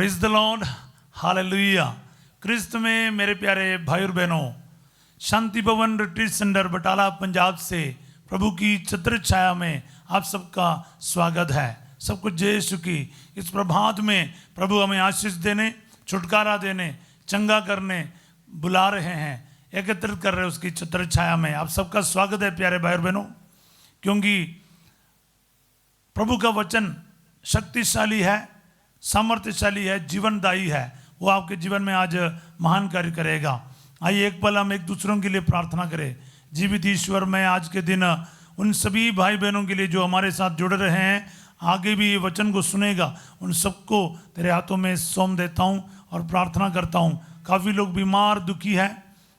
Praise the lord, hallelujah. Christ में मेरे प्यारे भाई और बहनों, शांति भवन रिट्रीट सेंटर बटाला पंजाब से प्रभु की छत्र छाया में आप सबका स्वागत है। सबको जय यीशु की। इस प्रभात में प्रभु हमें आशीष देने, छुटकारा देने, चंगा करने बुला रहे हैं, एकत्रित कर रहे हैं उसकी छत्र छाया में। आप सबका स्वागत है प्यारे भाई और बहनों, क्योंकि प्रभु का वचन शक्तिशाली है, सामर्थ्यशाली है, जीवनदायी है। वो आपके जीवन में आज महान कार्य करेगा। आइए एक पल हम एक दूसरों के लिए प्रार्थना करें। जीवित ईश्वर, मैं आज के दिन उन सभी भाई बहनों के लिए जो हमारे साथ जुड़ रहे हैं, आगे भी ये वचन को सुनेगा, उन सबको तेरे हाथों में सौंप देता हूँ और प्रार्थना करता हूँ। काफ़ी लोग बीमार, दुखी हैं,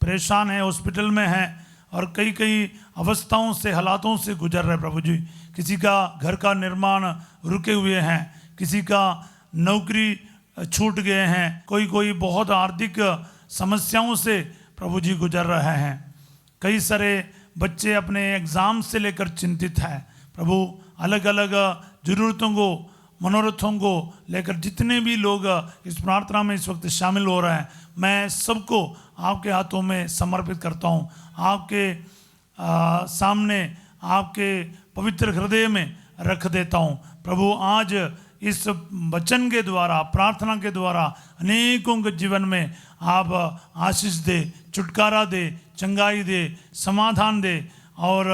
परेशान हैं, हॉस्पिटल में हैं और कई कई अवस्थाओं से, हालातों से गुजर रहे प्रभु जी। किसी का घर का निर्माण रुके हुए हैं, किसी का नौकरी छूट गए हैं, कोई बहुत आर्थिक समस्याओं से प्रभु जी गुजर रहे हैं। कई सारे बच्चे अपने एग्ज़ाम से लेकर चिंतित हैं। प्रभु अलग अलग ज़रूरतों को, मनोरथों को लेकर जितने भी लोग इस प्रार्थना में इस वक्त शामिल हो रहे हैं, मैं सबको आपके हाथों में समर्पित करता हूँ। आपके सामने, आपके पवित्र हृदय में रख देता हूँ। प्रभु आज इस वचन के द्वारा, प्रार्थना के द्वारा अनेकों के जीवन में आप आशीष दे, छुटकारा दे, चंगाई दे, समाधान दे और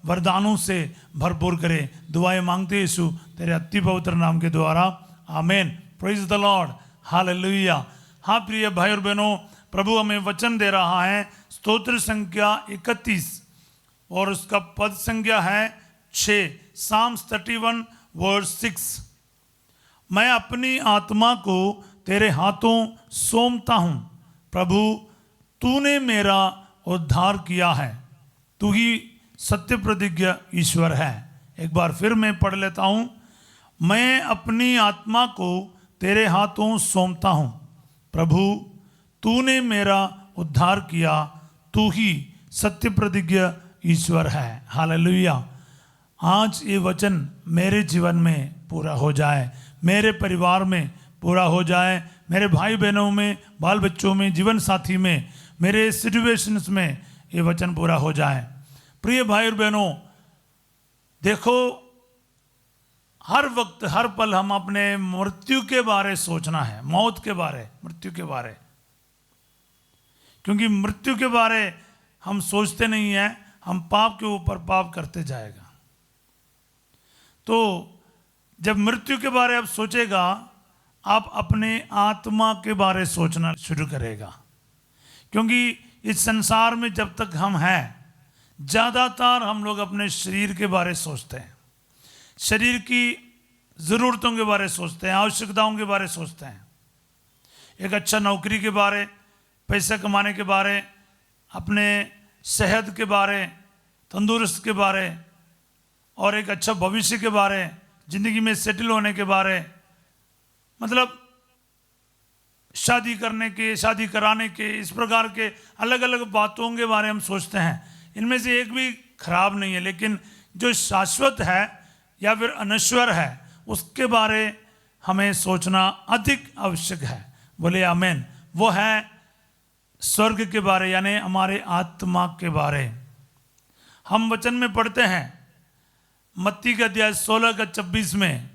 वरदानों से भरपूर करे। दुआएं मांगते यीशु तेरे अति पवित्र नाम के द्वारा, आमीन। Praise the lord, hallelujah. हाँ प्रिय भाई और बहनों, प्रभु हमें वचन दे रहा है। स्तोत्र संख्या 31 और उसका पद संख्या है 6, साम्स 31 वर्स 6। मैं अपनी आत्मा को तेरे हाथों सौंपता हूँ, प्रभु तूने मेरा उद्धार किया है, तू ही सत्य प्रतिज्ञ ईश्वर है। एक बार फिर मैं पढ़ लेता हूँ। मैं अपनी आत्मा को तेरे हाथों सौंपता हूँ, प्रभु तूने मेरा उद्धार किया, तू ही सत्य प्रतिज्ञ ईश्वर है। हालेलुया। आज ये वचन मेरे जीवन में पूरा हो जाए, मेरे परिवार में पूरा हो जाए, मेरे भाई बहनों में, बाल बच्चों में, जीवन साथी में, मेरे सिचुएशंस में ये वचन पूरा हो जाए। प्रिय भाई और बहनों, देखो हर वक्त, हर पल हम अपने मृत्यु के बारे सोचना है, मौत के बारे, मृत्यु के बारे। क्योंकि मृत्यु के बारे हम सोचते नहीं हैं, हम पाप के ऊपर पाप करते जाएगा। तो जब मृत्यु के बारे आप सोचेगा, आप अपने आत्मा के बारे सोचना शुरू करेगा। क्योंकि इस संसार में जब तक हम हैं, ज़्यादातर हम लोग अपने शरीर के बारे सोचते हैं, शरीर की ज़रूरतों के बारे सोचते हैं, आवश्यकताओं के बारे सोचते हैं। एक अच्छा नौकरी के बारे, पैसा कमाने के बारे, अपने सेहत के बारे, तंदुरुस्त के बारे और एक अच्छा भविष्य के बारे, ज़िंदगी में सेटल होने के बारे, मतलब शादी करने के, शादी कराने के, इस प्रकार के अलग अलग बातों के बारे हम सोचते हैं। इनमें से एक भी खराब नहीं है, लेकिन जो शाश्वत है या फिर अनश्वर है, उसके बारे हमें सोचना अधिक आवश्यक है। बोले आमीन। वो है स्वर्ग के बारे, यानी हमारे आत्मा के बारे। हम वचन में पढ़ते हैं मत्ती का अध्याय 16 का 26 में,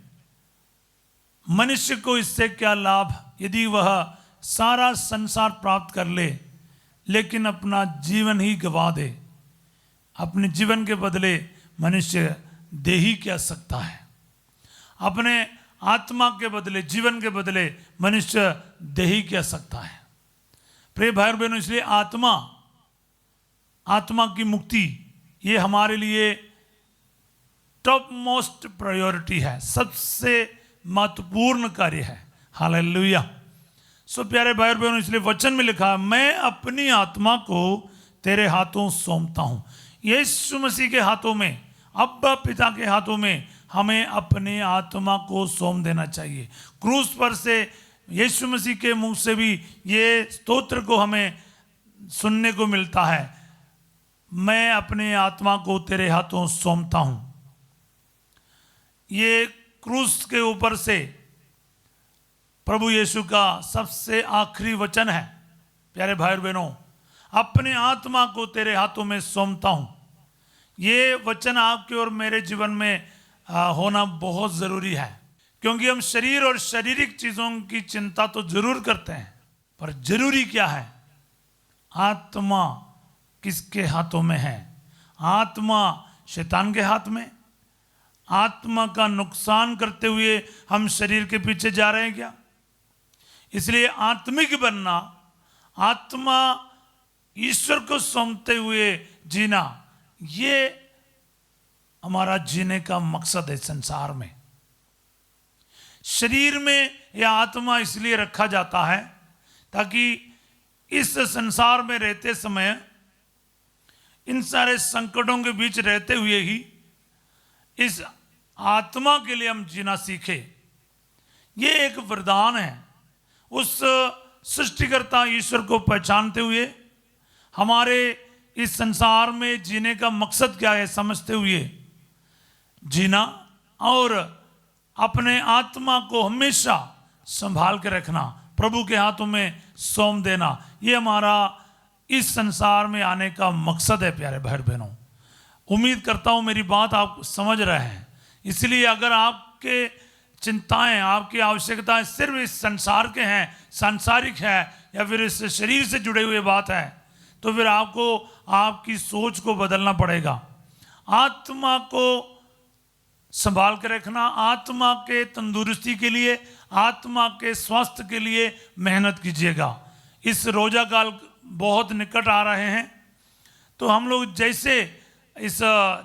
मनुष्य को इससे क्या लाभ यदि वह सारा संसार प्राप्त कर ले लेकिन अपना जीवन ही गंवा दे। अपने जीवन के बदले मनुष्य दे ही क्या सकता है। अपने आत्मा के बदले, जीवन के बदले मनुष्य दे ही क्या सकता है। प्रिय भाई बहनों, इसलिए आत्मा की मुक्ति ये हमारे लिए टॉप मोस्ट प्रायोरिटी है, सबसे महत्वपूर्ण कार्य है। हालेलुया। सो प्यारे भाई और बहनों, इसलिए वचन में लिखा है, मैं अपनी आत्मा को तेरे हाथों सौंपता हूँ। यीशु मसीह के हाथों में, अब्बा पिता के हाथों में हमें अपने आत्मा को सौंप देना चाहिए। क्रूस पर से यीशु मसीह के मुंह से भी ये स्तोत्र को हमें सुनने को मिलता है, मैं अपने आत्मा को तेरे हाथों सौंपता हूँ। ये क्रूस के ऊपर से प्रभु यीशु का सबसे आखिरी वचन है। प्यारे भाई और बहनों, अपने आत्मा को तेरे हाथों में सौंपता हूँ। ये वचन आपके और मेरे जीवन में होना बहुत ज़रूरी है, क्योंकि हम शरीर और शारीरिक चीज़ों की चिंता तो जरूर करते हैं, पर जरूरी क्या है? आत्मा किसके हाथों में है? आत्मा शैतान के हाथ में? आत्मा का नुकसान करते हुए हम शरीर के पीछे जा रहे हैं क्या? इसलिए आत्मिक बनना, आत्मा ईश्वर को सौंपते हुए जीना, ये हमारा जीने का मकसद है संसार में। शरीर में यह आत्मा इसलिए रखा जाता है ताकि इस संसार में रहते समय, इन सारे संकटों के बीच रहते हुए ही इस आत्मा के लिए हम जीना सीखे। ये एक वरदान है। उस सृष्टिकर्ता ईश्वर को पहचानते हुए, हमारे इस संसार में जीने का मकसद क्या है समझते हुए जीना, और अपने आत्मा को हमेशा संभाल के रखना, प्रभु के हाथों में सौंप देना, ये हमारा इस संसार में आने का मकसद है। प्यारे भाई बहनों, उम्मीद करता हूँ मेरी बात आप समझ रहे हैं। इसलिए अगर आपके चिंताएं, आपकी आवश्यकताएं सिर्फ इस संसार के हैं, सांसारिक है, या फिर इस शरीर से जुड़े हुए बात है, तो फिर आपको आपकी सोच को बदलना पड़ेगा। आत्मा को संभाल कर रखना, आत्मा के तंदुरुस्ती के लिए, आत्मा के स्वास्थ्य के लिए मेहनत कीजिएगा। इस रोजा काल बहुत निकट आ रहे हैं, तो हम लोग जैसे इस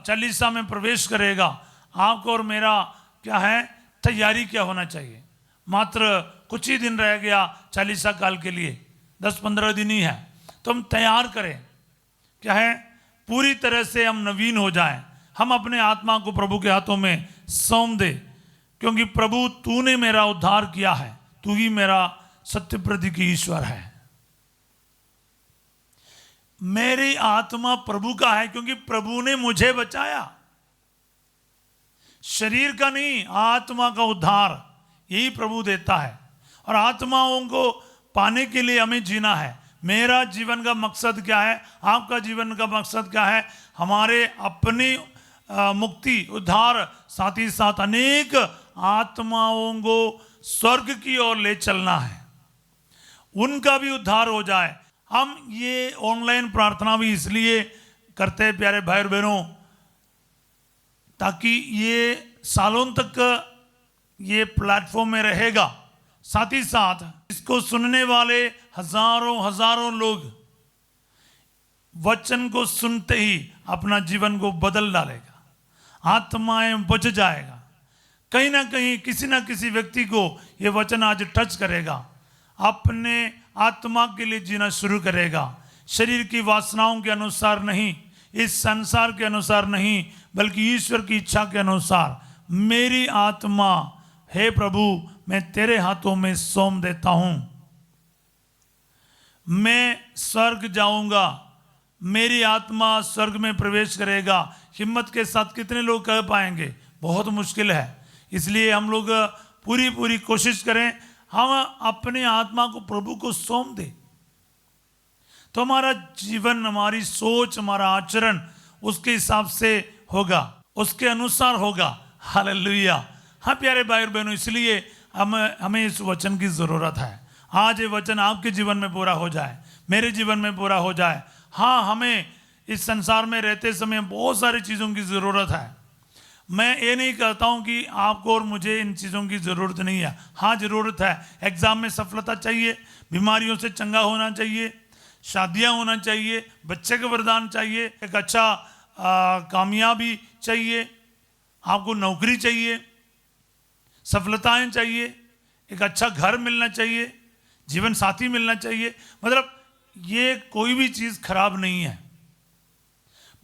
चालीसा में प्रवेश करेगा, आपको और मेरा क्या है, तैयारी क्या होना चाहिए। मात्र कुछ ही दिन रह गया चालीसा काल के लिए, 10-15 दिन ही है, तो हम तैयार करें, क्या है, पूरी तरह से हम नवीन हो जाएं। हम अपने आत्मा को प्रभु के हाथों में सौंप दे, क्योंकि प्रभु तूने मेरा उद्धार किया है, तू ही मेरा सत्य प्रतीक ईश्वर है। मेरी आत्मा प्रभु का है, क्योंकि प्रभु ने मुझे बचाया। शरीर का नहीं, आत्मा का उद्धार यही प्रभु देता है, और आत्माओं को पाने के लिए हमें जीना है। मेरा जीवन का मकसद क्या है? आपका जीवन का मकसद क्या है? हमारे अपनी मुक्ति, उद्धार, साथ ही साथ अनेक आत्माओं को स्वर्ग की ओर ले चलना है, उनका भी उद्धार हो जाए। हम ये ऑनलाइन प्रार्थना भी इसलिए करते हैं प्यारे भाई और बहनों, ताकि ये सालों तक ये प्लेटफॉर्म में रहेगा। साथ ही साथ इसको सुनने वाले हजारों लोग वचन को सुनते ही अपना जीवन को बदल डालेगा, आत्माएं बच जाएगा। कहीं ना कहीं किसी ना किसी व्यक्ति को ये वचन आज टच करेगा, अपने आत्मा के लिए जीना शुरू करेगा। शरीर की वासनाओं के अनुसार नहीं, इस संसार के अनुसार नहीं, बल्कि ईश्वर की इच्छा के अनुसार। मेरी आत्मा, हे प्रभु, मैं तेरे हाथों में सौंप देता हूं। मैं स्वर्ग जाऊंगा, मेरी आत्मा स्वर्ग में प्रवेश करेगा। हिम्मत के साथ कितने लोग कह पाएंगे? बहुत मुश्किल है। इसलिए हम लोग पूरी कोशिश करें, हम अपने आत्मा को प्रभु को सौंप दें, तो हमारा जीवन, हमारी सोच, हमारा आचरण उसके हिसाब से होगा, उसके अनुसार होगा। हालेलुया। हाँ प्यारे भाई और बहनों, इसलिए हमें इस वचन की ज़रूरत है। आज ये वचन आपके जीवन में पूरा हो जाए, मेरे जीवन में पूरा हो जाए। हाँ, हमें इस संसार में रहते समय बहुत सारी चीज़ों की ज़रूरत है। मैं ये नहीं कहता हूँ कि आपको और मुझे इन चीज़ों की ज़रूरत नहीं है। हाँ, ज़रूरत है। एग्ज़ाम में सफलता चाहिए, बीमारियों से चंगा होना चाहिए, शादियाँ होना चाहिए, बच्चे का वरदान चाहिए, एक अच्छा कामयाबी चाहिए, आपको नौकरी चाहिए, सफलताएं चाहिए, एक अच्छा घर मिलना चाहिए, जीवन साथी मिलना चाहिए। मतलब ये कोई भी चीज़ खराब नहीं है,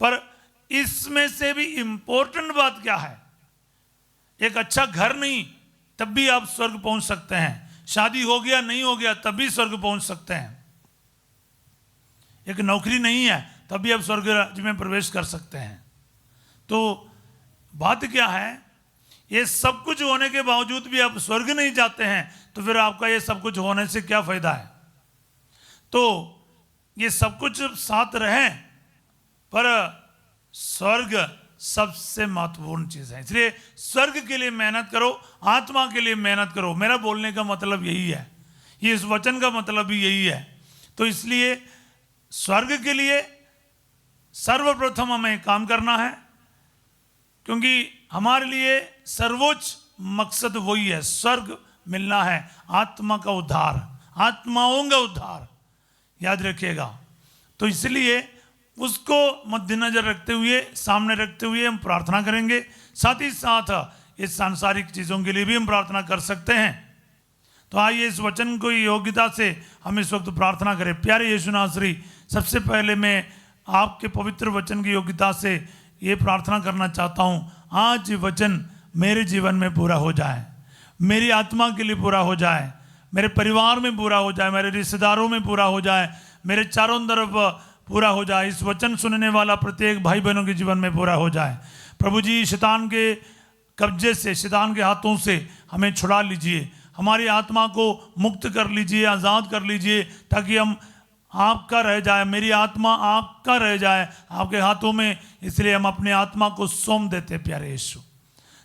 पर इसमें से भी इंपॉर्टेंट बात क्या है? एक अच्छा घर नहीं, तब भी आप स्वर्ग पहुंच सकते हैं। शादी हो गया, नहीं हो गया, तब भी स्वर्ग पहुंच सकते हैं। एक नौकरी नहीं है, तब भी आप स्वर्ग राज्य में प्रवेश कर सकते हैं। तो बात क्या है? ये सब कुछ होने के बावजूद भी आप स्वर्ग नहीं जाते हैं तो फिर आपका ये सब कुछ होने से क्या फायदा है। तो ये सब कुछ साथ रहे, पर स्वर्ग सबसे महत्वपूर्ण चीज है। इसलिए स्वर्ग के लिए मेहनत करो, आत्मा के लिए मेहनत करो। मेरा बोलने का मतलब यही है, ये इस वचन का मतलब भी यही है। तो इसलिए स्वर्ग के लिए सर्वप्रथम हमें काम करना है, क्योंकि हमारे लिए सर्वोच्च मकसद वही है, स्वर्ग मिलना है, आत्मा का उद्धार, आत्माओं का उद्धार, याद रखिएगा। तो इसलिए उसको मद्देनजर रखते हुए, सामने रखते हुए हम प्रार्थना करेंगे। साथ ही साथ इस सांसारिक चीज़ों के लिए भी हम प्रार्थना कर सकते हैं। तो आइए इस वचन को योग्यता से हम इस वक्त प्रार्थना करें। प्यारे यीशु नासरी, सबसे पहले मैं आपके पवित्र वचन की योग्यता से ये प्रार्थना करना चाहता हूँ, आज ये वचन मेरे जीवन में पूरा हो जाए, मेरी आत्मा के लिए पूरा हो जाए, मेरे परिवार में पूरा हो जाए, मेरे रिश्तेदारों में पूरा हो जाए, मेरे चारों तरफ पूरा हो जाए। इस वचन सुनने वाला प्रत्येक भाई बहनों के जीवन में पूरा हो जाए। प्रभु जी, शैतान के कब्जे से, शैतान के हाथों से हमें छुड़ा लीजिए, हमारी आत्मा को मुक्त कर लीजिए, आज़ाद कर लीजिए, ताकि हम आपका रह जाए, मेरी आत्मा आपका रह जाए आपके हाथों में। इसलिए हम अपने आत्मा को सौंप देते प्यारे यीशु।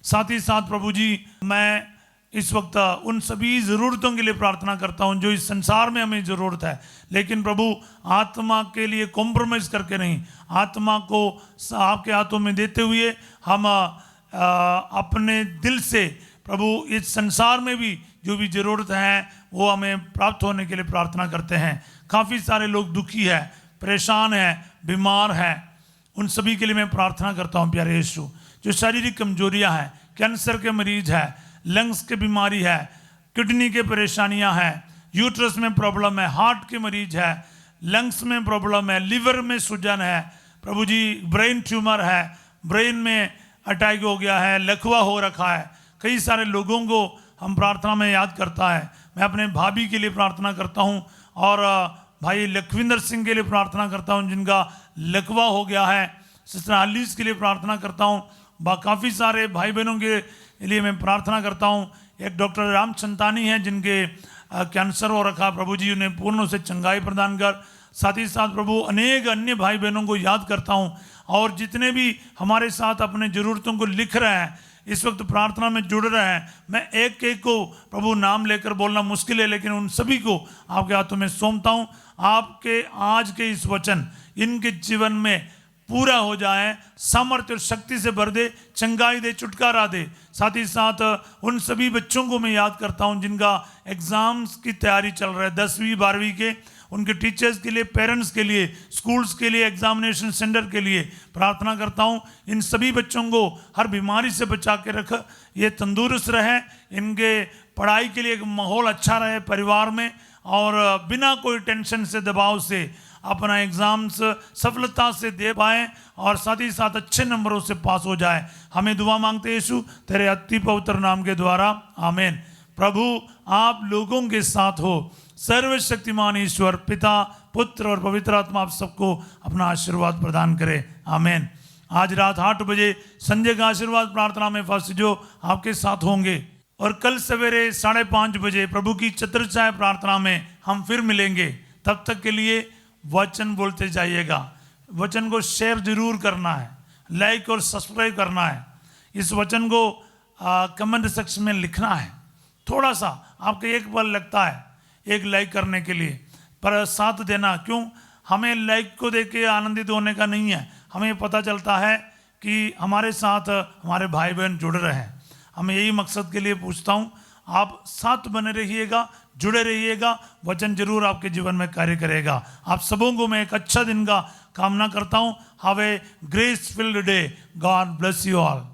साथ ही साथ प्रभु जी, मैं इस वक्त उन सभी ज़रूरतों के लिए प्रार्थना करता हूं जो इस संसार में हमें ज़रूरत है, लेकिन प्रभु आत्मा के लिए कॉम्प्रोमाइज़ करके नहीं, आत्मा को आपके हाथों में देते हुए हम अपने दिल से प्रभु इस संसार में भी जो भी ज़रूरत है वो हमें प्राप्त होने के लिए प्रार्थना करते हैं। काफ़ी सारे लोग दुखी है, परेशान है, बीमार है, उन सभी के लिए मैं प्रार्थना करता हूँ प्यारे यीशु। जो शारीरिक कमजोरियाँ हैं, कैंसर के मरीज है, लंग्स की बीमारी है, किडनी के परेशानियां हैं, यूट्रस में प्रॉब्लम है, हार्ट के मरीज है, लंग्स में प्रॉब्लम है, लिवर में सूजन है, प्रभु जी ब्रेन ट्यूमर है, ब्रेन में अटैक हो गया है, लकवा हो रखा है, कई सारे लोगों को हम प्रार्थना में याद करता है। मैं अपने भाभी के लिए प्रार्थना करता हूँ और भाई लखविंदर सिंह के लिए प्रार्थना करता हूँ जिनका लकवा हो गया है। सिस्टर आलिस के लिए प्रार्थना करता हूँ। काफ़ी सारे भाई बहनों के लिए मैं प्रार्थना करता हूँ। एक डॉक्टर रामचंतानी हैं जिनके कैंसर हो रखा, प्रभु जी उन्हें पूर्ण से चंगाई प्रदान कर। साथ ही साथ प्रभु अनेक अन्य भाई बहनों को याद करता हूँ, और जितने भी हमारे साथ अपने ज़रूरतों को लिख रहे हैं, इस वक्त प्रार्थना में जुड़ रहे हैं, मैं एक एक को प्रभु नाम लेकर बोलना मुश्किल है, लेकिन उन सभी को आपके हाथों में सौंपता हूँ। आपके आज के इस वचन इनके जीवन में पूरा हो जाए, सामर्थ्य और शक्ति से भर दे, चंगाई दे, छुटकारा दे। साथ ही साथ उन सभी बच्चों को मैं याद करता हूं जिनका एग्जाम्स की तैयारी चल रहा है, 10वीं 12वीं के, उनके टीचर्स के लिए, पेरेंट्स के लिए, स्कूल्स के लिए, एग्जामिनेशन सेंटर के लिए प्रार्थना करता हूं। इन सभी बच्चों को हर बीमारी से बचा के रख, ये तंदुरुस्त रहे, इनके पढ़ाई के लिए एक माहौल अच्छा रहे परिवार में, और बिना कोई टेंशन से, दबाव से अपना एग्ज़ाम्स सफलता से दे पाएँ, और साथ ही साथ अच्छे नंबरों से पास हो जाए। हमें दुआ मांगते यीशु तेरे अति पवित्र नाम के द्वारा, आमीन। प्रभु आप लोगों के साथ हो, सर्वशक्तिमान ईश्वर पिता, पुत्र और पवित्र आत्मा आप सबको अपना आशीर्वाद प्रदान करे, आमीन। आज रात 8 बजे संजय का आशीर्वाद प्रार्थना में फर्स्ट जो आपके साथ होंगे, और कल सवेरे 5:30 बजे प्रभु की छत्रछाया प्रार्थना में हम फिर मिलेंगे। तब तक के लिए वचन बोलते जाइएगा, वचन को शेयर जरूर करना है, लाइक और सब्सक्राइब करना है, इस वचन को कमेंट सेक्शन में लिखना है। थोड़ा सा आपको एक पल लगता है एक लाइक करने के लिए, पर साथ देना। क्यों? हमें लाइक को देख के आनंदित होने का नहीं है, हमें पता चलता है कि हमारे साथ हमारे भाई बहन जुड़ रहे हैं। हमें यही मकसद के लिए पूछता हूँ, आप साथ बने रहिएगा, जुड़े रहिएगा, वचन जरूर आपके जीवन में कार्य करेगा। आप सबों को मैं एक अच्छा दिन का कामना करता हूँ। Have a grace field day. God bless you all.